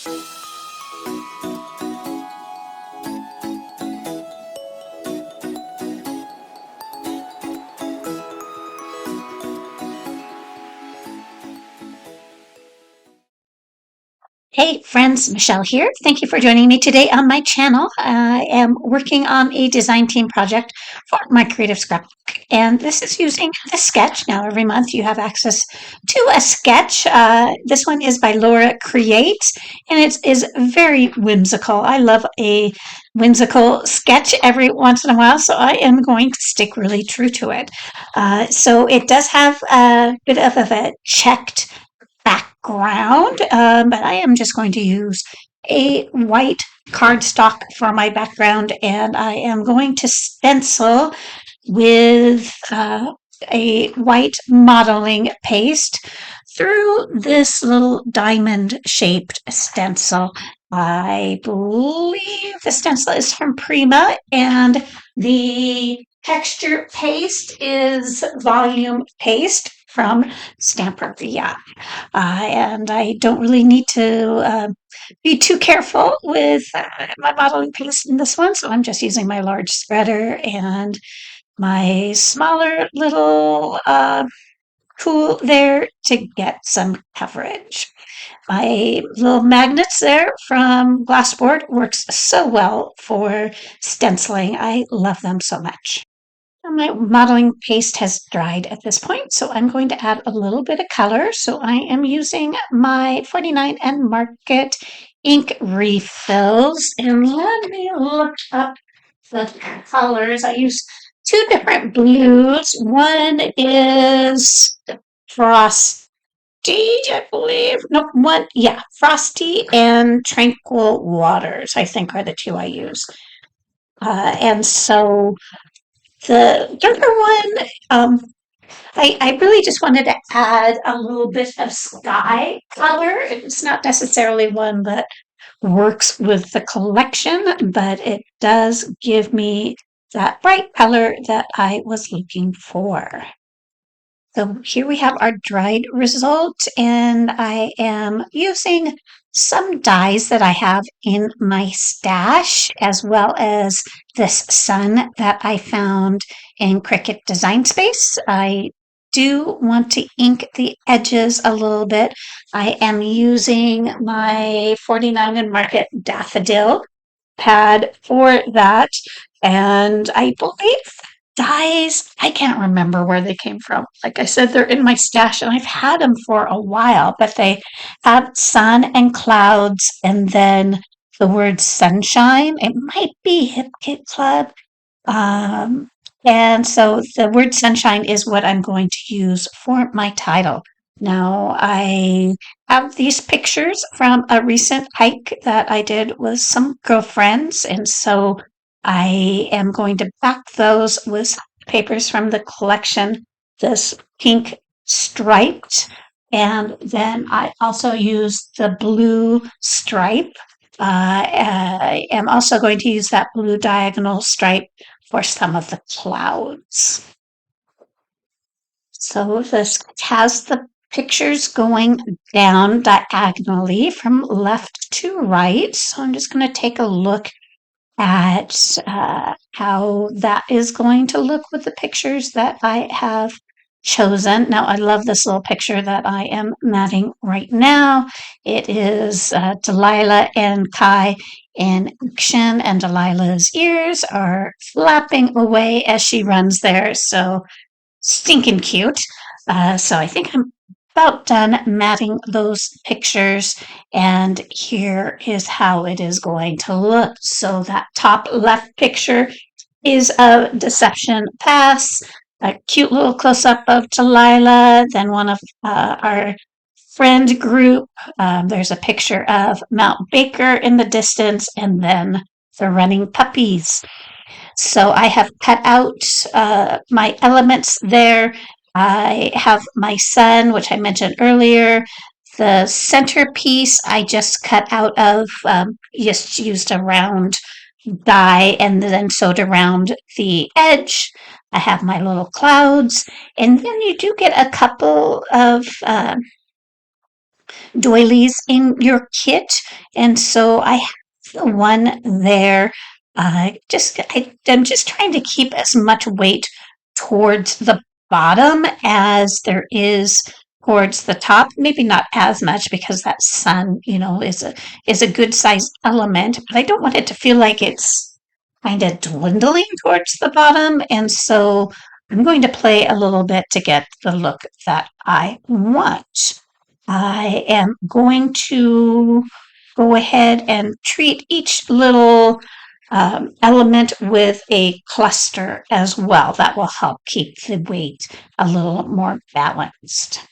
Hey friends, Michelle here. Thank you for joining me today on my channel. I am working on a design team project for my creative scrapbook, and this is using the sketch. Now, every month you have access to a sketch. This one is by Laura Creates, and it is very whimsical. I love a whimsical sketch every once in a while, so I am going to stick really true to it. So it does have a bit of a checked background, but I am just going to use a white cardstock for my background, and I am going to stencil with a white modeling paste through this little diamond shaped stencil. I believe the stencil is from Prima, and the texture paste is volume paste from Stamperia. And I don't really need to be too careful with my modeling paste in this one, so I'm just using my large spreader and my smaller little tool there to get some coverage. My little magnets there from Glassboard works so well for stenciling. I love them so much. My modeling paste has dried at this point, so I'm going to add a little bit of color. So I am using my 49 and Market ink refills. And let me look up the colors. I use two different blues. One is Frosty, I believe. No, one, yeah, Frosty and Tranquil Waters, I think are the two I use. And so the younger one, I really just wanted to add a little bit of sky color. It's not necessarily one that works with the collection, but it does give me that bright color that I was looking for. So here we have our dried result, and I am using some dies that I have in my stash, as well as this sun that I found in Cricut Design Space. I do want to ink the edges a little bit. I am using my 49 and Market Daffodil pad for that, and I believe dyes, I can't remember where they came from. Like I said, they're in my stash and I've had them for a while, but they have sun and clouds and then the word sunshine. It might be Hip Kit Club. Um, and so the word sunshine is what I'm going to use for my title. Now, I have these pictures from a recent hike that I did with some girlfriends, and so I am going to back those with papers from the collection, this pink striped, and then I also use the blue stripe. I am also going to use that blue diagonal stripe for some of the clouds. So this has the pictures going down diagonally from left to right. So I'm just going to take a look at how that is going to look with the pictures that I have chosen. Now, I love this little picture that I am matting right now. It is Delilah and Kai in action, and Delilah's ears are flapping away as she runs there. So stinking cute. So I think I'm about done matting those pictures, and here is how it is going to look. So that top left picture is a Deception Pass, a cute little close-up of Delilah, then one of our friend group. There's a picture of Mount Baker in the distance, and then the running puppies. So I have cut out my elements there. I have my sun, which I mentioned earlier. The centerpiece I just cut out of, just used a round die and then sewed around the edge. I have my little clouds, and then you do get a couple of doilies in your kit. And so I have the one there. I'm just trying to keep as much weight towards the bottom as there is towards the top. Maybe not as much because that sun, is a good sized element, but I don't want it to feel like it's kind of dwindling towards the bottom. And so I'm going to play a little bit to get the look that I want. I am going to go ahead and treat each little element with a cluster as well. That will help keep the weight a little more balanced.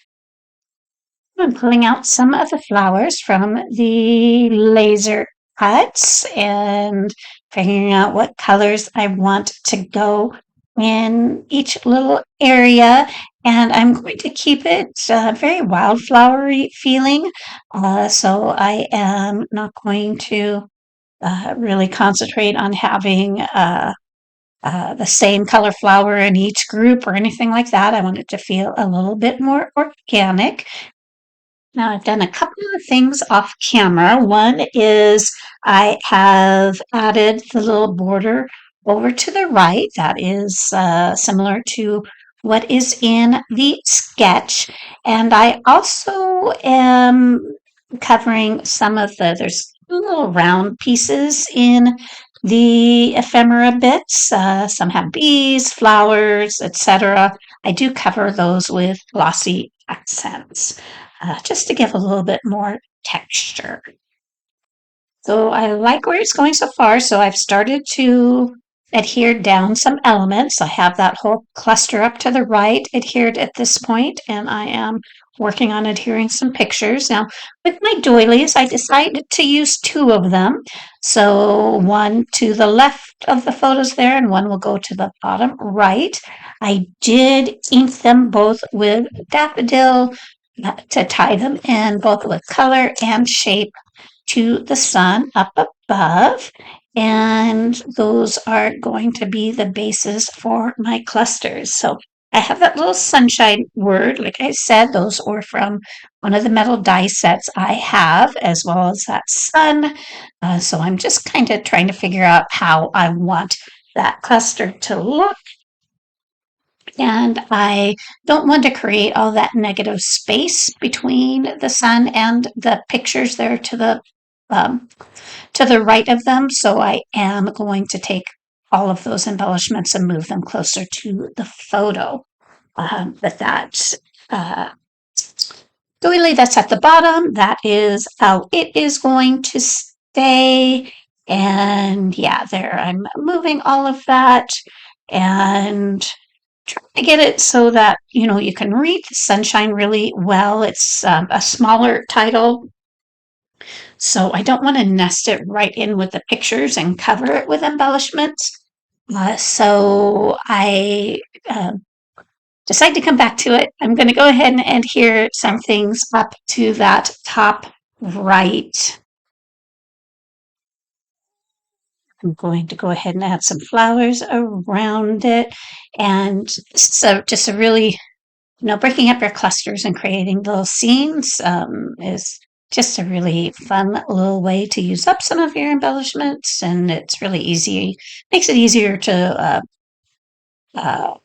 I'm pulling out some of the flowers from the laser cuts and figuring out what colors I want to go in each little area. And I'm going to keep it very wildflowery feeling. So I am not going to really concentrate on having the same color flower in each group or anything like that. I want it to feel a little bit more organic. Now, I've done a couple of things off camera. One is I have added the little border over to the right. That is similar to what is in the sketch. And I also am covering there's little round pieces in the ephemera bits. Some have bees, flowers, etc. I do cover those with glossy accents just to give a little bit more texture. So I like where it's going so far. So I've started to adhere down some elements. I have that whole cluster up to the right adhered at this point, and I am working on adhering some pictures. Now, with my doilies, I decided to use two of them. So one to the left of the photos there, and one will go to the bottom right. I did ink them both with daffodil to tie them in both with color and shape to the sun up above. And those are going to be the basis for my clusters. So I have that little sunshine word. Like I said, those were from one of the metal die sets I have, as well as that sun. So I'm just kind of trying to figure out how I want that cluster to look, and I don't want to create all that negative space between the sun and the pictures there um, to the right of them. So I am going to take all of those embellishments and move them closer to the photo. But that doily that's at the bottom, that is how it is going to stay. And yeah, there I'm moving all of that and try to get it so that you can read the sunshine really well. It's a smaller title, so I don't want to nest it right in with the pictures and cover it with embellishments. So I decide to come back to it. I'm going to go ahead and adhere some things up to that top right. I'm going to go ahead and add some flowers around it. And just a really breaking up your clusters and creating little scenes is just a really fun little way to use up some of your embellishments, and it's really easy. Makes it easier to uh,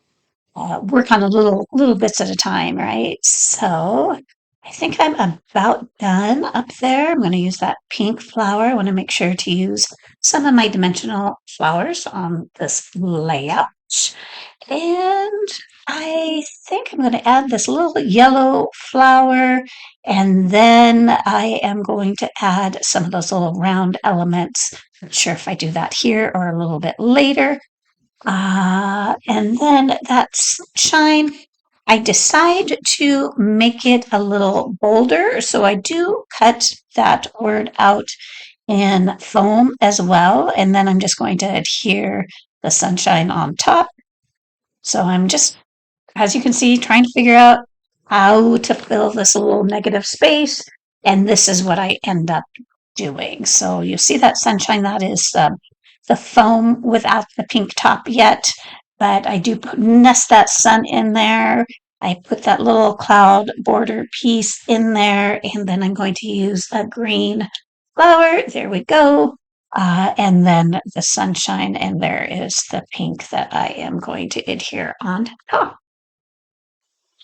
work on a little bits at a time, right? So I think I'm about done up there. I'm going to use that pink flower. I want to make sure to use some of my dimensional flowers on this layout. And I think I'm going to add this little yellow flower, and then I am going to add some of those little round elements. Not sure if I do that here or a little bit later. And then that sunshine, I decide to make it a little bolder. So I do cut that word out in foam as well. And then I'm just going to adhere the sunshine on top. So I'm just, as you can see, trying to figure out how to fill this little negative space. And this is what I end up doing. So you see that sunshine, that is the foam without the pink top yet. But I do nest that sun in there. I put that little cloud border piece in there, and then I'm going to use a green flower. There we go. And then the sunshine, and there is the pink that I am going to adhere on top.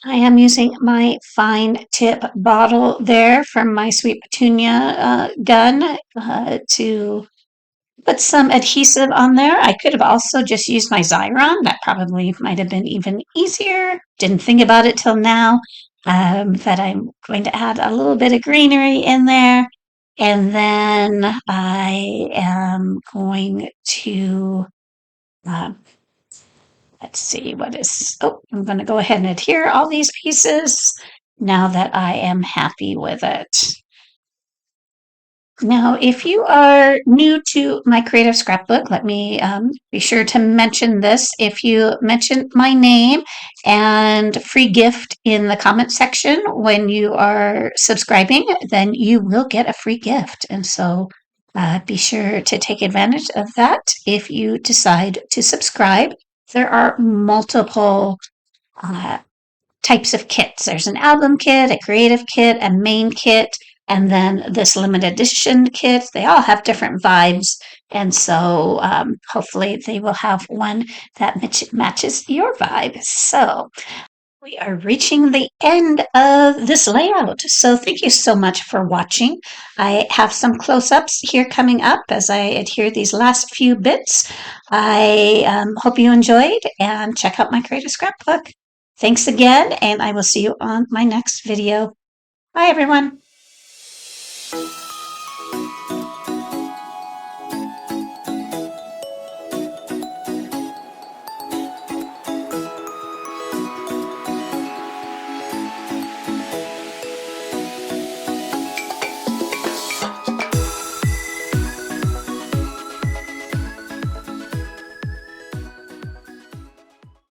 I am using my fine tip bottle there from my Sweet Petunia gun to put some adhesive on there. I could have also just used my Xyron. That probably might have been even easier. Didn't think about it till now. That I'm going to add a little bit of greenery in there. And then I am going to, uh, let's see, I'm going to go ahead and adhere all these pieces now that I am happy with it. Now, if you are new to my creative scrapbook, let me be sure to mention this. If you mention my name and free gift in the comment section when you are subscribing, then you will get a free gift. And so be sure to take advantage of that if you decide to subscribe. There are multiple uh, types of kits. There's an album kit, a creative kit, a main kit, and then this limited edition kit. They all have different vibes. And so hopefully they will have one that matches your vibe. So we are reaching the end of this layout. So thank you so much for watching. I have some close-ups here coming up as I adhere these last few bits. I hope you enjoyed and check out my creative scrapbook. Thanks again, and I will see you on my next video. Bye, everyone.